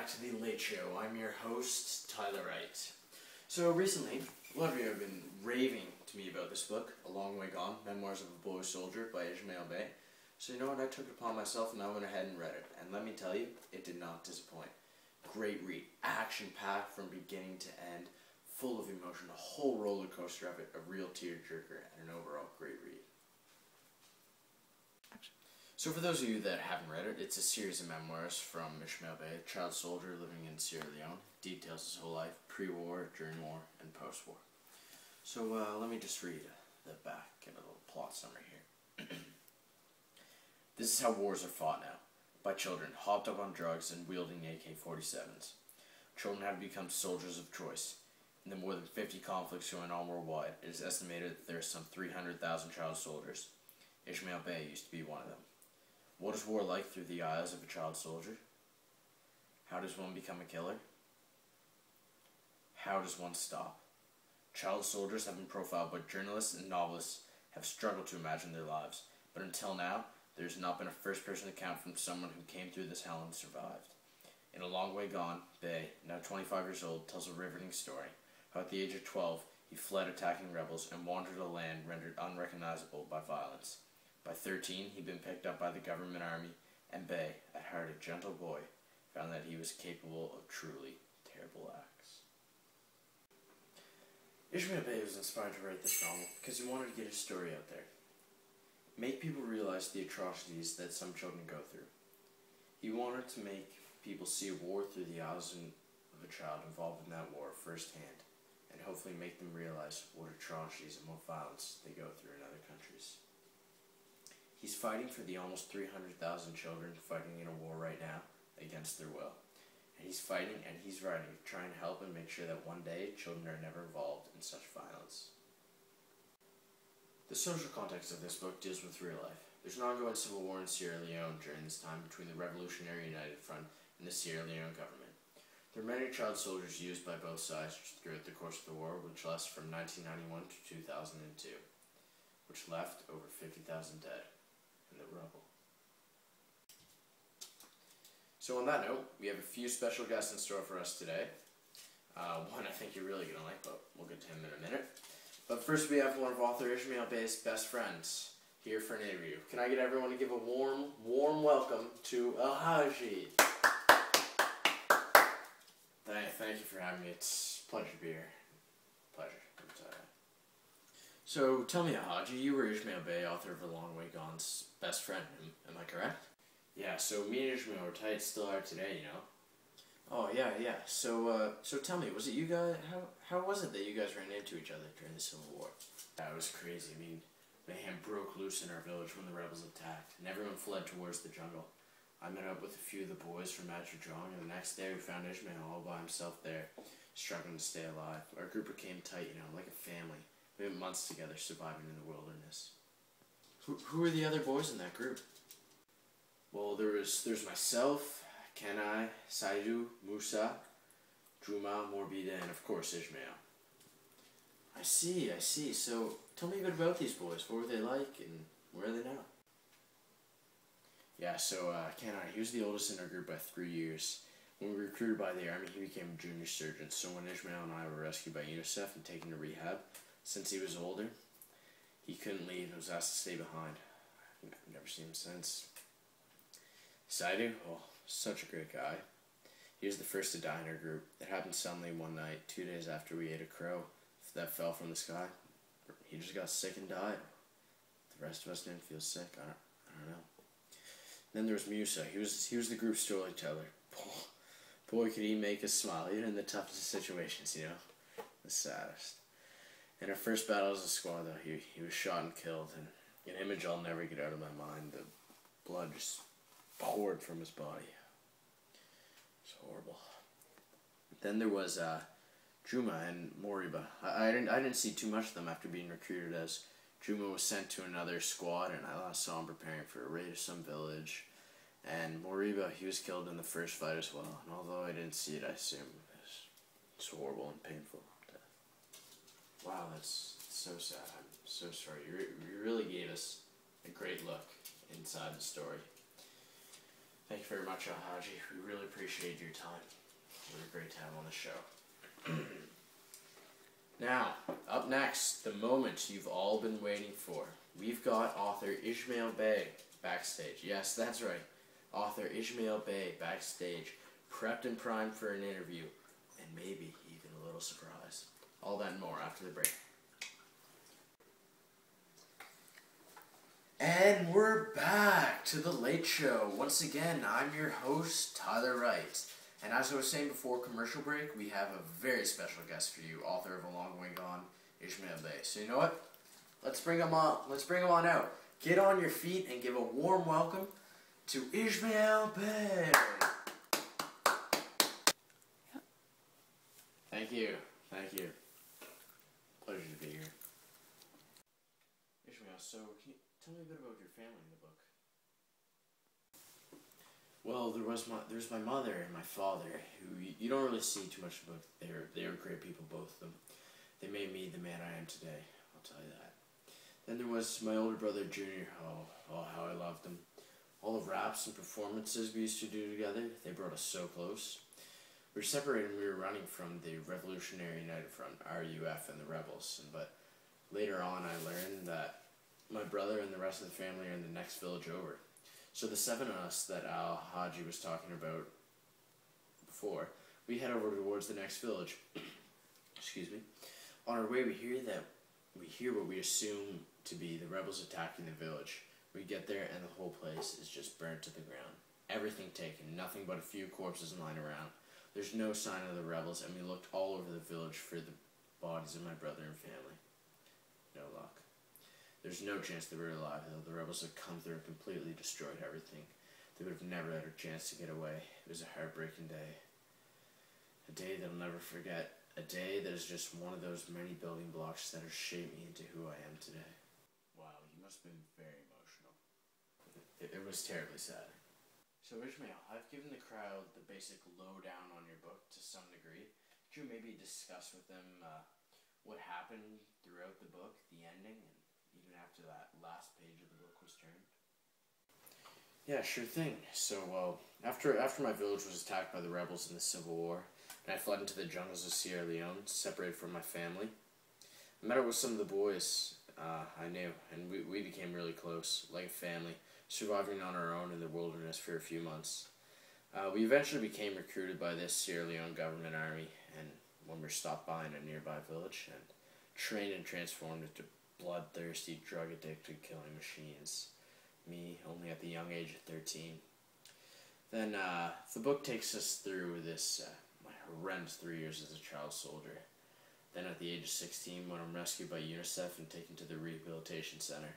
back to The Late Show. I'm your host, Tyler Wright. So recently, a lot of you have been raving to me about this book, A Long Way Gone, Memoirs of a Boy Soldier by Ishmael Beah. So you know what, I took it upon myself and I went ahead and read it. And let me tell you, it did not disappoint. Great read, action-packed from beginning to end, full of emotion, a whole roller coaster of it, a real tearjerker, and an overall great read. So for those of you that haven't read it, it's a series of memoirs from Ishmael Beah, a child soldier living in Sierra Leone. Details his whole life, pre-war, during war, and post-war. So let me just read the back and a little plot summary here. This is how wars are fought now, by children hopped up on drugs and wielding AK-47s. Children have become soldiers of choice. In the more than 50 conflicts going on worldwide, it is estimated that there are some 300,000 child soldiers. Ishmael Beah used to be one of them. What is war like through the eyes of a child soldier? How does one become a killer? How does one stop? Child soldiers have been profiled, but journalists and novelists have struggled to imagine their lives. But until now, there has not been a first-person account from someone who came through this hell and survived. In A Long Way Gone, Beah, now 25 years old, tells a riveting story. How at the age of 12, he fled attacking rebels and wandered a land rendered unrecognizable by violence. By 13, he'd been picked up by the government army, and Beah, at heart a gentle boy, found that he was capable of truly terrible acts. Ishmael Beah was inspired to write this novel because he wanted to get his story out there. Make people realize the atrocities that some children go through. He wanted to make people see war through the eyes of a child involved in that war firsthand, and hopefully make them realize what atrocities and what violence they go through in other countries. He's fighting for the almost 300,000 children fighting in a war right now against their will. And he's fighting and he's writing, trying to help and make sure that one day children are never involved in such violence. The social context of this book deals with real life. There's an ongoing civil war in Sierra Leone during this time between the Revolutionary United Front and the Sierra Leone government. There are many child soldiers used by both sides throughout the course of the war, which lasted from 1991 to 2002, which left over 50,000 dead in the rubble. So on that note, we have a few special guests in store for us today. One I think you're really going to like, but we'll get to him in a minute. But first we have one of author Ishmael Beah's best friends here for an interview. Can I get everyone to give a warm welcome to Haji? Thank you for having me. It's a pleasure to be here. Pleasure. So tell me, Haji, you were Ishmael Beah, author of A Long Way Gone's best friend. Am I correct? Yeah. So me and Ishmael were tight, still are today, you know. Oh yeah. So tell me, was it you guys? How was it that you guys ran into each other during the Civil War? That was crazy. I mean, mayhem broke loose in our village when the rebels attacked, and everyone fled towards the jungle. I met up with a few of the boys from prjoect, and the next day we found Ishmael all by himself there, struggling to stay alive. Our group became tight, you know, like a family. We went months together, surviving in the wilderness. Who were the other boys in that group? Well, there's myself, Kenai, Saidu, Musa, Juma, Morbida, and of course Ishmael. I see. So tell me a bit about these boys. What were they like, and where are they now? Yeah, so Kenai, he was the oldest in our group by 3 years. When we were recruited by the army, he became a junior surgeon. So when Ishmael and I were rescued by UNICEF and taken to rehab, since he was older, he couldn't leave and was asked to stay behind. I've never seen him since. Saidu, oh, such a great guy. He was the first to die in our group. It happened suddenly one night, 2 days after we ate a crow that fell from the sky. He just got sick and died. The rest of us didn't feel sick. I don't know. Then there was Musa. He was the group's storyteller. Boy, could he make us smile, even in the toughest situations, you know. The saddest. In our first battle as a squad, though, he was shot and killed, and an image I'll never get out of my mind. The blood just poured from his body. It's horrible. Then there was Juma and Moriba. I didn't see too much of them after being recruited, as Juma was sent to another squad, and I last saw him preparing for a raid of some village. And Moriba, he was killed in the first fight as well. And although I didn't see it, I assume it's horrible and painful. Wow, that's so sad. I'm so sorry. You really gave us a great look inside the story. Thank you very much, Alhaji. We really appreciate your time. You were great to have on the show. Now, up next, the moment you've all been waiting for. We've got author Ishmael Beah backstage. Yes, that's right. Author Ishmael Beah backstage, prepped and primed for an interview, and maybe even a little surprise. All that and more after the break. And we're back to the Late Show. Once again, I'm your host, Tyler Wright. And as I was saying before commercial break, we have a very special guest for you, author of A Long Way Gone, Ishmael Beah. So you know what? Let's bring him on. Let's bring him on out. Get on your feet and give a warm welcome to Ishmael Beah. Thank you. Thank you. Pleasure to be here. Ishmael, so can you tell me a bit about your family in the book? Well, there's my mother and my father, who you don't really see too much about. They were great people, both of them. They made me the man I am today, I'll tell you that. Then there was my older brother, Junior. Oh, how I loved him. All the raps and performances we used to do together, they brought us so close. We were separated when we were running from the Revolutionary United Front, RUF, and the rebels. But later on, I learned that my brother and the rest of the family are in the next village over. So the 7 of us that Al-Haji was talking about before, we head over towards the next village. Excuse me. On our way, we hear what we assume to be the rebels attacking the village. We get there and the whole place is just burnt to the ground. Everything taken, nothing but a few corpses lying around. There's no sign of the rebels, and we looked all over the village for the bodies of my brother and family. No luck. There's no chance they were alive, though. The rebels had come through and completely destroyed everything. They would have never had a chance to get away. It was a heartbreaking day. A day that I'll never forget. A day that is just one of those many building blocks that have shaped me into who I am today. Wow, you must have been very emotional. It was terribly sad. So Ishmael, I've given the crowd the basic lowdown on your book to some degree. Could you maybe discuss with them what happened throughout the book, the ending, and even after that last page of the book was turned? Yeah, sure thing. So, after my village was attacked by the rebels in the Civil War, and I fled into the jungles of Sierra Leone, separated from my family, I met up with some of the boys I knew, and we became really close, like a family, surviving on our own in the wilderness for a few months. We eventually became recruited by this Sierra Leone government army, and when we were stopped by in a nearby village, and trained and transformed into bloodthirsty, drug-addicted killing machines. Me, only at the young age of 13. Then, the book takes us through this, my horrendous 3 years as a child soldier. Then at the age of 16, when I'm rescued by UNICEF and taken to the rehabilitation center.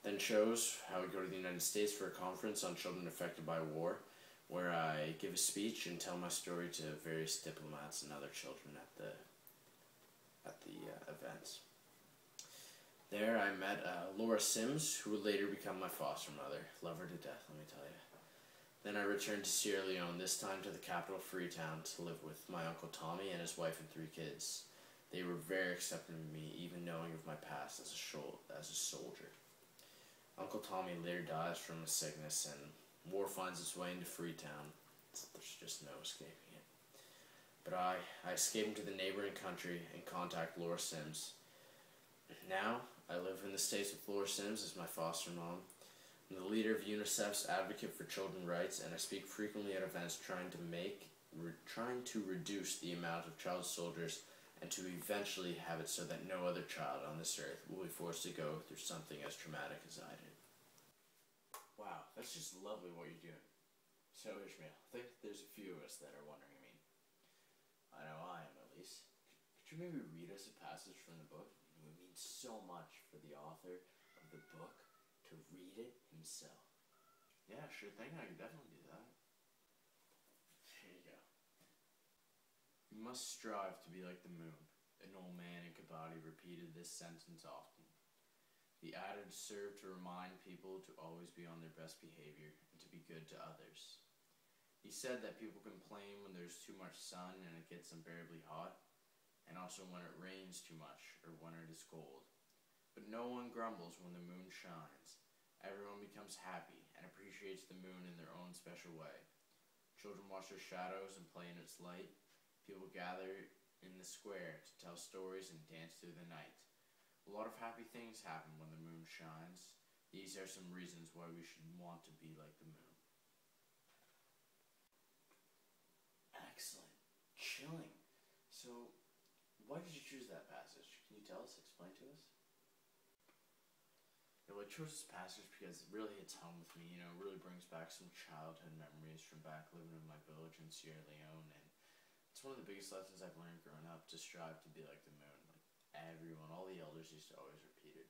Then shows how I go to the United States for a conference on children affected by war, where I give a speech and tell my story to various diplomats and other children at the events. There I met Laura Sims, who would later become my foster mother. Love her to death, let me tell you. Then I returned to Sierra Leone, this time to the capital Freetown, to live with my Uncle Tommy and his wife and 3 kids. They were very accepting of me, even knowing of my past as a soldier. Uncle Tommy later dies from a sickness, and war finds its way into Freetown. There's just no escaping it. But I escape into the neighboring country and contact Laura Sims. Now, I live in the States with Laura Sims as my foster mom. I'm the leader of UNICEF's Advocate for Children's Rights, and I speak frequently at events trying to reduce the amount of child soldiers and to eventually have it so that no other child on this earth will be forced to go through something as traumatic as I did. Wow, that's just lovely what you're doing. So, Ishmael, I think there's a few of us that are wondering, I know I am at least. Could you maybe read us a passage from the book? It would mean so much for the author of the book to read it himself. Yeah, sure thing, I can definitely do that. Here you go. You must strive to be like the moon. An old man in Kabadi repeated this sentence often. The adage served to remind people to always be on their best behavior and to be good to others. He said that people complain when there's too much sun and it gets unbearably hot, and also when it rains too much or when it is cold. But no one grumbles when the moon shines. Everyone becomes happy and appreciates the moon in their own special way. Children watch their shadows and play in its light. People gather in the square to tell stories and dance through the night. A lot of happy things happen when the moon shines. These are some reasons why we should want to be like the moon. Excellent. Chilling. So, why did you choose that passage? Can you tell us, explain to us? Yeah, well, I chose this passage because it really hits home with me. It really brings back some childhood memories from back living in my village in Sierra Leone, and it's one of the biggest lessons I've learned growing up, to strive to be like the moon. Like everyone, all the elders used to always repeat it.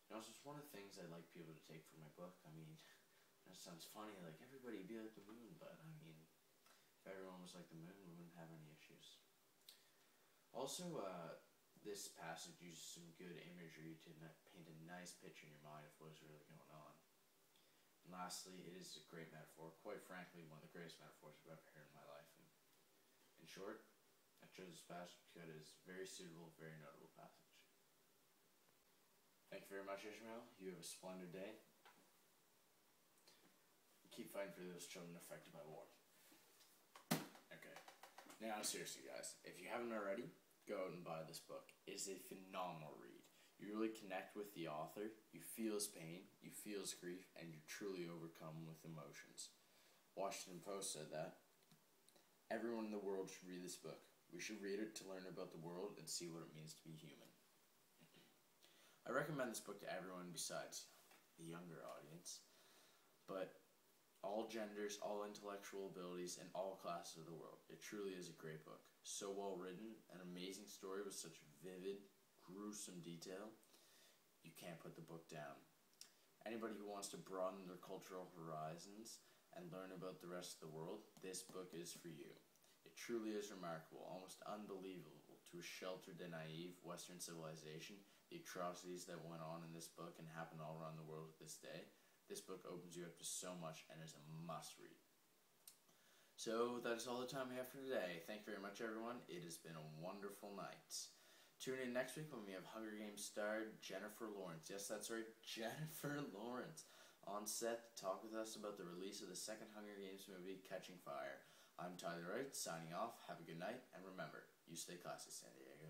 It's just one of the things I'd like people to take from my book. It sounds funny, like everybody be like the moon, but if everyone was like the moon, we wouldn't have any issues. Also, this passage uses some good imagery to paint a nice picture in your mind of what's really going on. And lastly, it is a great metaphor, quite frankly, one of the greatest metaphors I've ever heard in my life. And in short, I chose this passage because it is a very suitable, very notable passage. Thank you very much, Ishmael. You have a splendid day. Keep fighting for those children affected by war. Okay. Now, seriously, guys, if you haven't already, go out and buy this book. It is a phenomenal read. You really connect with the author, you feel his pain, you feel his grief, and you're truly overcome with emotions. Washington Post said that everyone in the world should read this book. We should read it to learn about the world and see what it means to be human. I recommend this book to everyone besides the younger audience, but all genders, all intellectual abilities, and all classes of the world. It truly is a great book. So well written, an amazing story with such vivid, gruesome detail. You can't put the book down. Anybody who wants to broaden their cultural horizons and learn about the rest of the world, this book is for you. It truly is remarkable, almost unbelievable to a sheltered and naive Western civilization, the atrocities that went on in this book and happen all around the world to this day. This book opens you up to so much and is a must-read. So that is all the time we have for today. Thank you very much, everyone. It has been a wonderful night. Tune in next week when we have Hunger Games star Jennifer Lawrence. Yes, that's right, Jennifer Lawrence on set to talk with us about the release of the second Hunger Games movie, Catching Fire. I'm Tyler Wright, signing off. Have a good night, and remember, you stay classy, San Diego.